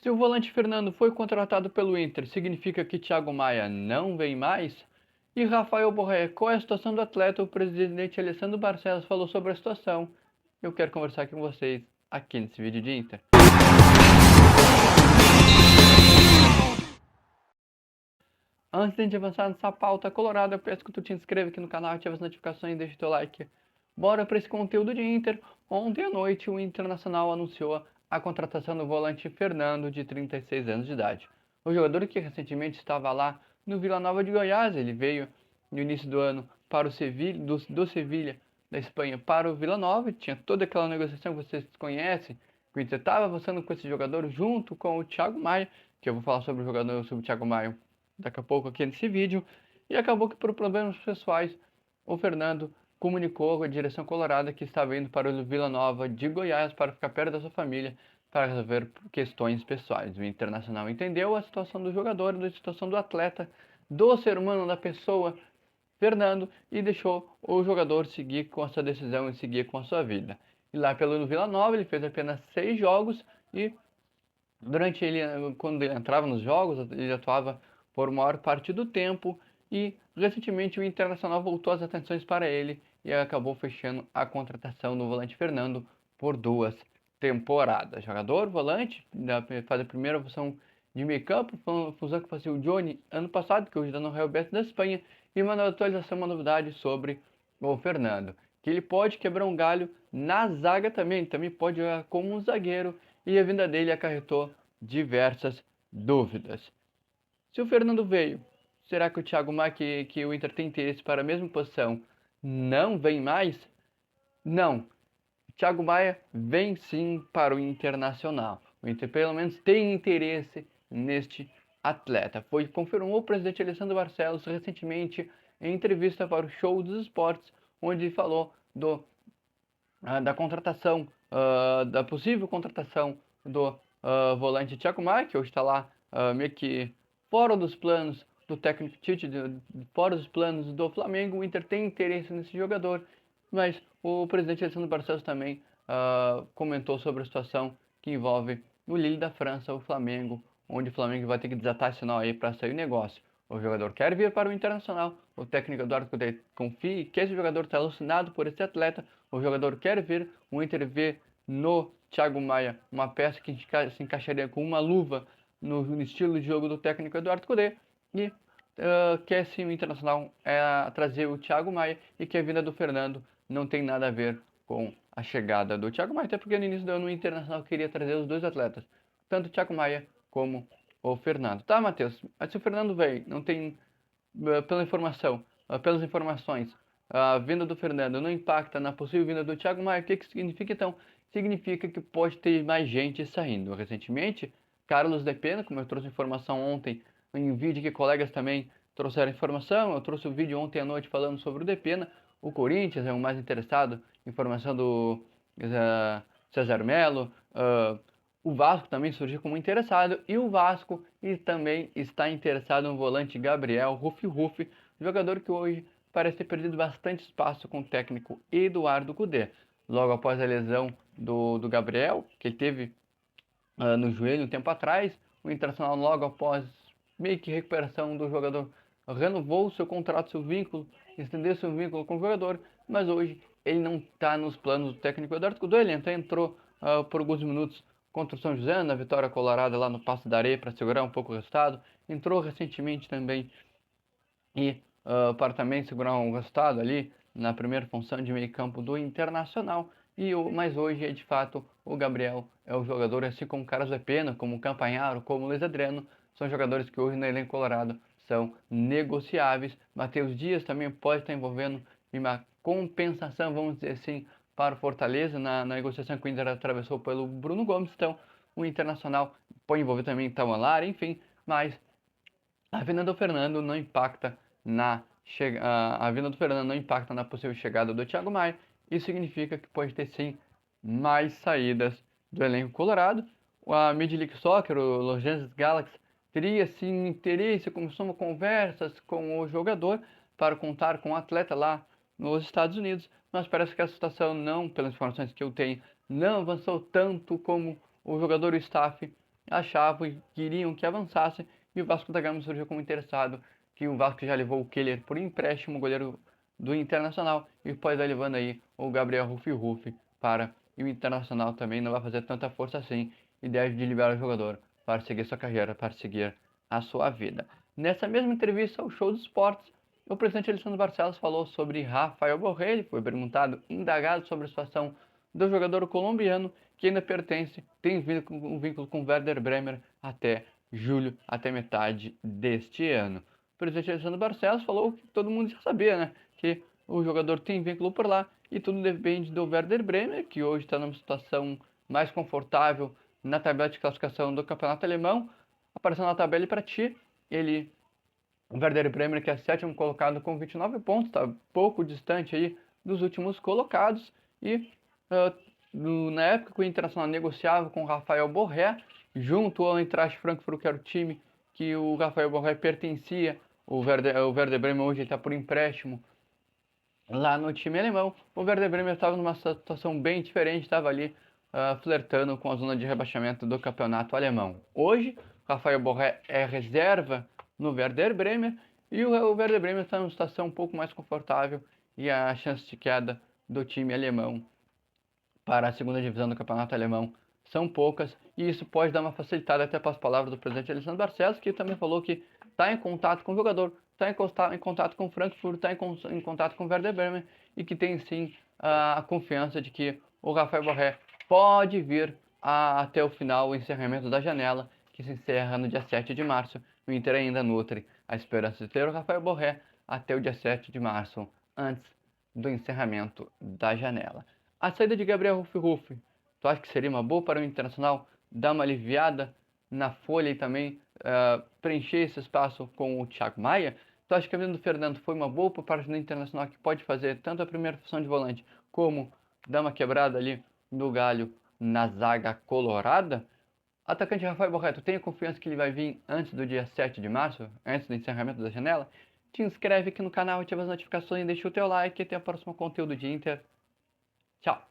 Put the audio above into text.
Se o volante Fernando foi contratado pelo Inter, significa que Thiago Maia não vem mais? E Rafael Borré, qual é a situação do atleta? O presidente Alessandro Barcelos falou sobre a situação. Eu quero conversar com vocês aqui nesse vídeo de Inter. Antes de avançar nessa pauta colorada, eu peço que tu te inscreva aqui no canal, ative as notificações e deixe teu like. Bora para esse conteúdo de Inter. Ontem à noite, o Internacional anunciou a contratação do volante Fernando, de 36 anos de idade. O jogador que recentemente estava lá no Vila Nova de Goiás, ele veio no início do ano para o Sevilha, do Sevilha, da Espanha, para o Vila Nova. Tinha toda aquela negociação que vocês conhecem, que o Inter estava avançando com esse jogador junto com o Thiago Maia, que eu vou falar sobre o jogador, sobre o Thiago Maia daqui a pouco aqui nesse vídeo. E acabou que por problemas pessoais, o Fernando comunicou à direção colorada que estava indo para o Vila Nova de Goiás para ficar perto da sua família, para resolver questões pessoais. O Internacional entendeu a situação do jogador, a situação do atleta, do ser humano, da pessoa, Fernando, e deixou o jogador seguir com a sua decisão e seguir com a sua vida. E lá pelo Vila Nova ele fez apenas 6 jogos e durante ele, quando ele entrava nos jogos, ele atuava por maior parte do tempo e recentemente o Internacional voltou as atenções para ele e acabou fechando a contratação do volante Fernando por 2 temporadas. Jogador, volante, faz a primeira função de meio campo, função que fazia o Johnny ano passado, que hoje está no Real Betis da Espanha, e uma atualização, uma novidade sobre o Fernando, que ele pode quebrar um galho na zaga também pode jogar como um zagueiro, e a vinda dele acarretou diversas dúvidas. Se o Fernando veio, será que o Thiago Maia, que o Inter tem interesse para a mesma posição, não vem mais? Não. Thiago Maia vem sim para o Internacional. O Inter pelo menos tem interesse neste atleta. Confirmou o presidente Alessandro Barcelos recentemente em entrevista para o Show dos Esportes, onde ele falou da contratação, da possível contratação do volante Thiago Maia, que hoje está lá meio que fora dos planos do técnico Tite, fora dos planos do Flamengo. O Inter tem interesse nesse jogador, mas o presidente Alessandro Barcelos também comentou sobre a situação que envolve o Lille da França, o Flamengo, onde o Flamengo vai ter que desatar esse nó aí para sair o negócio. O jogador quer vir para o Internacional, o técnico Eduardo Cudê confia que esse jogador está alucinado por esse atleta, o jogador quer vir, o Inter vê no Thiago Maia uma peça que se encaixaria com uma luva no estilo de jogo do técnico Eduardo Cudê, e quer sim o Internacional trazer o Thiago Maia, e que a vinda do Fernando não tem nada a ver com a chegada do Thiago Maia, até porque no início do ano o Internacional queria trazer os dois atletas, tanto o Thiago Maia como o Fernando. Tá, Matheus, mas se o Fernando veio, não tem, pelas informações, a vinda do Fernando não impacta na possível vinda do Thiago Maia, o que significa então? Significa que pode ter mais gente saindo. Recentemente, Carlos De Pena, como eu trouxe informação ontem em vídeo, que colegas também trouxeram informação, eu trouxe o vídeo ontem à noite falando sobre o De Pena. O Corinthians é o mais interessado, informação do César Melo. O Vasco também surgiu como interessado, e o Vasco também está interessado no volante Gabriel Rufi, jogador que hoje parece ter perdido bastante espaço com o técnico Eduardo Cudê. Logo após a lesão do Gabriel, que ele teve no joelho um tempo atrás, o Internacional, logo após meio que recuperação do jogador, renovou seu contrato, seu vínculo, estendeu seu vínculo com o jogador, mas hoje ele não está nos planos do técnico Eduardo Cudê. Ele até entrou por alguns minutos contra o São José, na vitória colorada lá no Passo da Areia, para segurar um pouco o resultado. Entrou recentemente também e para também segurar um resultado ali na primeira função de meio campo do Internacional. Mas hoje é de fato o Gabriel é o jogador, assim como o Carlos Pena, como o Campanharo, como o Luiz Adriano, são jogadores que hoje no elenco colorado são negociáveis. Matheus Dias também pode estar envolvendo uma compensação, vamos dizer assim, para o Fortaleza na negociação que o Inter atravessou pelo Bruno Gomes. Então o Internacional pode envolver também Tauan, enfim, mas a vinda do Fernando não impacta a vinda do Fernando não impacta na possível chegada do Thiago Maia. Isso significa que pode ter sim mais saídas do elenco colorado. A Major League Soccer, o Los Angeles Galaxy, teria sim interesse, começou conversas com o jogador para contar com o atleta lá nos Estados Unidos, mas parece que a situação não, pelas informações que eu tenho, não avançou tanto como o jogador e o staff achavam e queriam que avançasse, e o Vasco da Gama surgiu como interessado, que o Vasco já levou o Keller por empréstimo, o goleiro do Internacional, e pode estar levando aí o Gabriel Rufi para e o Internacional também não vai fazer tanta força assim e deve de liberar o jogador para seguir sua carreira, para seguir a sua vida. Nessa mesma entrevista ao Show dos Esportes, o presidente Alessandro Barcelos falou sobre Rafael Borré. Ele foi perguntado, indagado sobre a situação do jogador colombiano que ainda tem um vínculo com Werder Bremer até julho, até metade deste ano. O presidente Alessandro Barcelos falou que todo mundo já sabia, né? Que o jogador tem vínculo por lá e tudo depende do Werder Bremer, que hoje está numa situação mais confortável na tabela de classificação do campeonato alemão. Aparecendo na tabela para ti, o Werder Bremer, que é sétimo colocado com 29 pontos, está pouco distante aí dos últimos colocados. E na época que o Internacional negociava com o Rafael Borré, junto ao Eintracht Frankfurt, que era o time que o Rafael Borré pertencia, o Werder Bremer hoje está por empréstimo lá no time alemão. O Werder Bremer estava numa situação bem diferente, estava ali flertando com a zona de rebaixamento do campeonato alemão. Hoje, Rafael Borré é reserva no Werder Bremer e o Werder Bremer está numa situação um pouco mais confortável e a chance de queda do time alemão para a segunda divisão do campeonato alemão são poucas, e isso pode dar uma facilitada até para as palavras do presidente Alessandro Barcelos, que também falou que está em contato com o jogador, está em contato com o Frankfurt, está em contato com o Werder Bremen, e que tem sim a confiança de que o Rafael Borré pode vir até o final, o encerramento da janela, que se encerra no dia 7 de março. O Inter ainda nutre a esperança de ter o Rafael Borré até o dia 7 de março, antes do encerramento da janela. A saída de Gabriel Rufi, tu acha que seria uma boa para o Internacional dar uma aliviada na folha e também preencher esse espaço com o Thiago Maia? Tu acha que a vinda do Fernando foi uma boa para o parte do Internacional, que pode fazer tanto a primeira função de volante como dar uma quebrada ali no galho na zaga colorada? Atacante Rafael Borré, tu tem confiança que ele vai vir antes do dia 7 de março, antes do encerramento da janela? Te inscreve aqui no canal, ativa as notificações, deixa o teu like e até o próximo conteúdo de Inter. Tchau!